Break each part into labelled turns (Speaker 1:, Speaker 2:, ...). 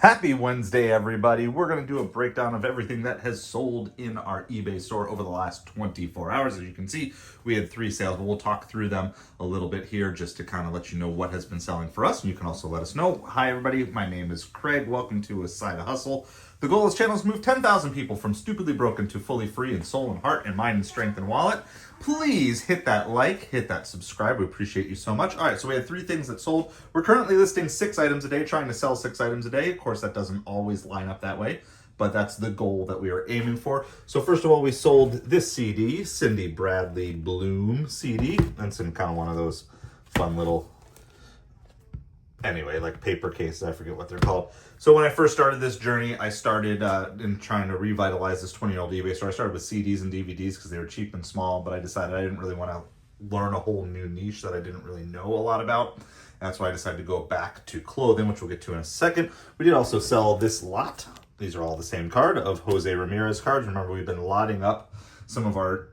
Speaker 1: Happy Wednesday, everybody. We're going to do a breakdown of everything that has sold in our eBay store over the last 24 hours. As you can see, we had 3 sales, but we'll talk through them a little bit here just to kind of let you know what has been selling for us. And you can also let us know. Hi, everybody. My name is Craig. Welcome to A Side of Hustle. The goal of this channel is to move 10,000 people from stupidly broken to fully free in soul and heart and mind and strength and wallet. Please hit that like, hit that subscribe. We appreciate you so much. All right, so we had 3 things that sold. We're currently listing 6 items a day, trying to sell 6 items a day. Of course, that doesn't always line up that way, but that's the goal that we are aiming for. So first of all, we sold this CD, Cindy Bradley Bloom CD. That's in kind of one of those fun little, anyway, like paper cases. I forget what they're called. So when I first started this journey, I started in trying to revitalize this 20-year-old eBay store. I started with CDs and DVDs because they were cheap and small, but I decided I didn't really want to learn a whole new niche that I didn't really know a lot about. That's why I decided to go back to clothing, which we'll get to in a second. We did also sell this lot. These are all the same card of Jose Ramirez cards. Remember, we've been lotting up some of our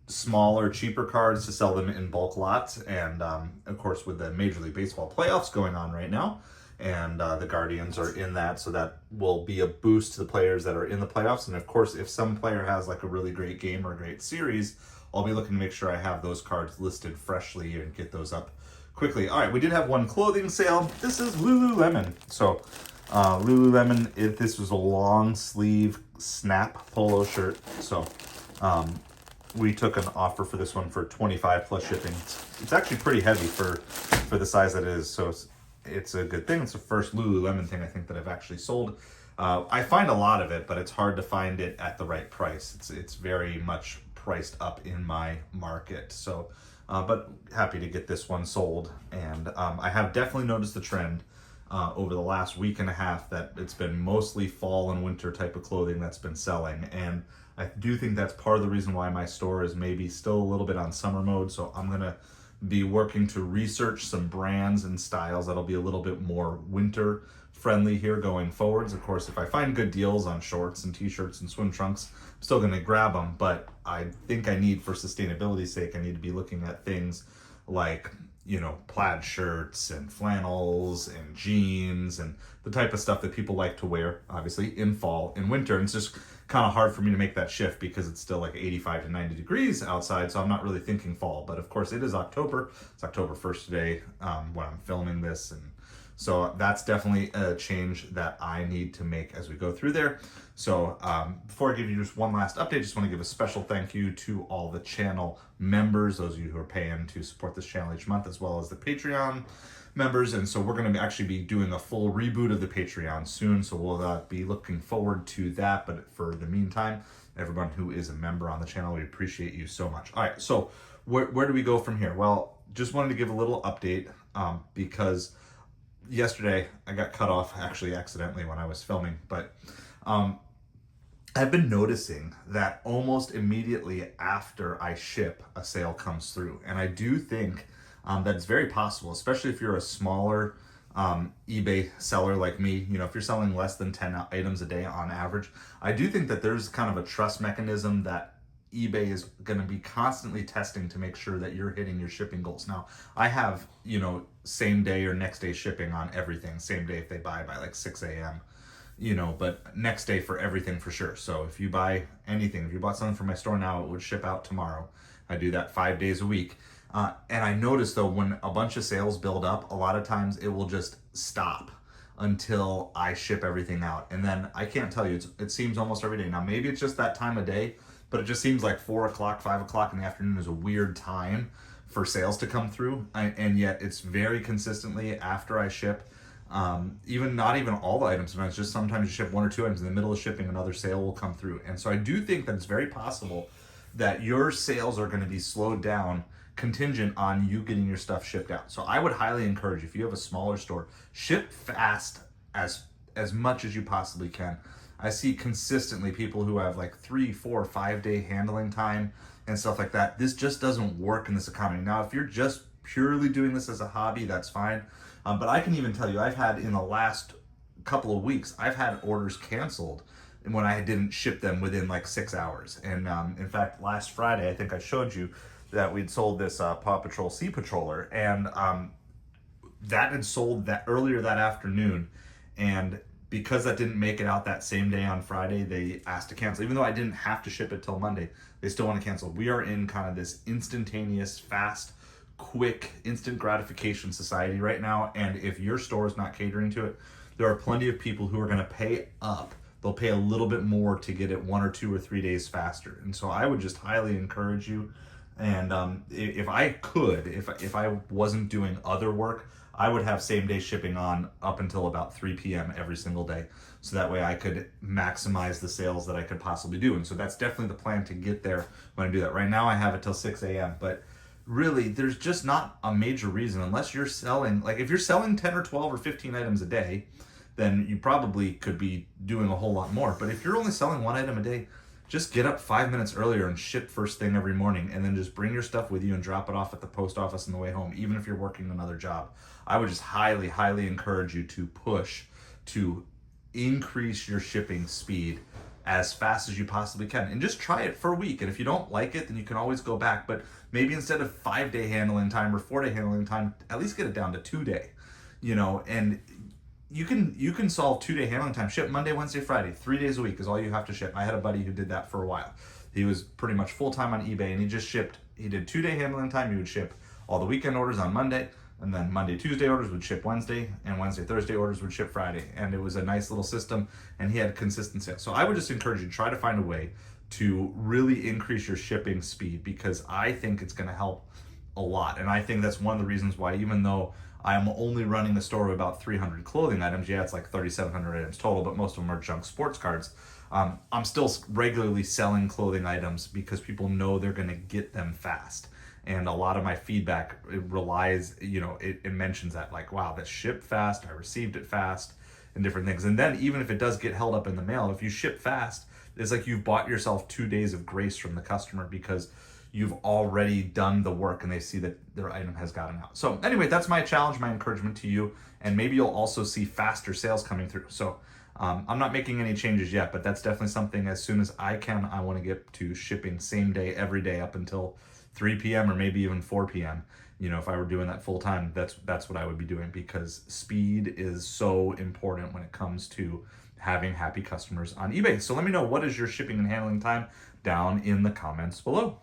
Speaker 1: smaller, cheaper cards to sell them in bulk lots. And of course, with the Major League Baseball playoffs going on right now, and the Guardians are in that, so that will be a boost to the players that are in the playoffs. And of course, if some player has like a really great game or a great series, I'll be looking to make sure I have those cards listed freshly and get those up quickly. All right, we did have one clothing sale. This is Lululemon. So Lululemon, this was a long sleeve snap polo shirt. So we took an offer for this one for $25 plus shipping. It's actually pretty heavy for the size that it is. So it's a good thing. It's the first Lululemon thing I think that I've actually sold. I find a lot of it, but it's hard to find it at the right price. It's very much priced up in my market. So, but happy to get this one sold. And I have definitely noticed the trend over the last week and a half that it's been mostly fall and winter type of clothing that's been selling. And I do think that's part of the reason why my store is maybe still a little bit on summer mode. So I'm going to be working to research some brands and styles that'll be a little bit more winter friendly here going forwards. Of course, if I find good deals on shorts and t-shirts and swim trunks, I'm still going to grab them. But I think I need, for sustainability's sake, I need to be looking at things like, you know, plaid shirts and flannels and jeans and the type of stuff that people like to wear, obviously, in fall and winter. And it's just kind of hard for me to make that shift because it's still like 85 to 90 degrees outside, so I'm not really thinking fall. But of course, it is October. It's October 1st today when I'm filming this, and so that's definitely a change that I need to make as we go through there. So before I give you just one last update, just want to give a special thank you to all the channel members, those of you who are paying to support this channel each month, as well as the Patreon members. And so we're going to actually be doing a full reboot of the Patreon soon, so we'll be looking forward to that. But for the meantime, everyone who is a member on the channel, we appreciate you so much. All right, so where do we go from here? Well, just wanted to give a little update because yesterday I got cut off actually accidentally when I was filming, but I've been noticing that almost immediately after I ship, a sale comes through. And I do think that it's very possible, especially if you're a smaller eBay seller like me. You know, if you're selling less than 10 items a day on average, I do think that there's kind of a trust mechanism that eBay is going to be constantly testing to make sure that you're hitting your shipping goals. Now, I have, you know, same day or next day shipping on everything. Same day if they buy by like 6 a.m., you know, but next day for everything for sure. So if you buy anything, if you bought something from my store now, it would ship out tomorrow. I do that 5 days a week. And I noticed though, when a bunch of sales build up, a lot of times it will just stop until I ship everything out. And then I can't tell you, it seems almost every day. Now, maybe it's just that time of day, but it just seems like 4 o'clock, 5 o'clock in the afternoon is a weird time for sales to come through. And yet it's very consistently after I ship. Even not even all the items, sometimes just sometimes you ship 1 or 2 items in the middle of shipping, another sale will come through. And so I do think that it's very possible that your sales are going to be slowed down contingent on you getting your stuff shipped out. So I would highly encourage, if you have a smaller store, ship fast as much as you possibly can. I see consistently people who have like 3, 4, 5 day handling time and stuff like that. This just doesn't work in this economy. Now, if you're just purely doing this as a hobby, that's fine. But I can even tell you, I've had in the last couple of weeks, I've had orders canceled when I didn't ship them within like 6 hours. And in fact, last Friday, I think I showed you that we'd sold this Paw Patrol Sea Patroller, and that had sold that earlier that afternoon. And because that didn't make it out that same day on Friday, they asked to cancel. Even though I didn't have to ship it till Monday, they still want to cancel. We are in kind of this instantaneous, fast, quick, instant gratification society right now. And if your store is not catering to it, there are plenty of people who are going to pay up. They'll pay a little bit more to get it 1 or 2 or 3 days faster. And so I would just highly encourage you. And if I could, if I wasn't doing other work, I would have same day shipping on up until about 3 p.m. every single day. So that way I could maximize the sales that I could possibly do. And so that's definitely the plan to get there when I do that. Right now I have it till 6 a.m. But really, there's just not a major reason, unless you're selling, like if you're selling 10 or 12 or 15 items a day, then you probably could be doing a whole lot more. But if you're only selling 1 item a day, just get up 5 minutes earlier and ship first thing every morning, and then just bring your stuff with you and drop it off at the post office on the way home, even if you're working another job. I would just highly, highly encourage you to push to increase your shipping speed as fast as you possibly can, and just try it for a week. And if you don't like it, then you can always go back. But maybe instead of 5-day handling time or 4-day handling time, at least get it down to 2-day, and you can solve 2-day handling time. Ship Monday, Wednesday, Friday, 3 days a week is all you have to ship. I had a buddy who did that for a while. He was pretty much full-time on eBay, and he did 2-day handling time. He would ship all the weekend orders on Monday, and then Monday, Tuesday orders would ship Wednesday, and Wednesday, Thursday orders would ship Friday. And it was a nice little system, and he had consistent sales. So I would just encourage you to try to find a way to really increase your shipping speed, because I think it's going to help a lot. And I think that's one of the reasons why, even though I'm only running a store of about 300 clothing items, yeah, it's like 3,700 items total, but most of them are junk sports cards. I'm still regularly selling clothing items because people know they're going to get them fast. And a lot of my feedback, it relies, it mentions that, like, wow, that shipped fast, I received it fast, and different things. And then even if it does get held up in the mail, if you ship fast, it's like you've bought yourself 2 days of grace from the customer, because you've already done the work and they see that their item has gotten out. So anyway, that's my challenge, my encouragement to you. And maybe you'll also see faster sales coming through. So I'm not making any changes yet, but that's definitely something, as soon as I can, I want to get to shipping same day, every day up until 3 p.m. or maybe even 4 p.m. If I were doing that full time, that's what I would be doing, because speed is so important when it comes to having happy customers on eBay. So let me know, what is your shipping and handling time down in the comments below.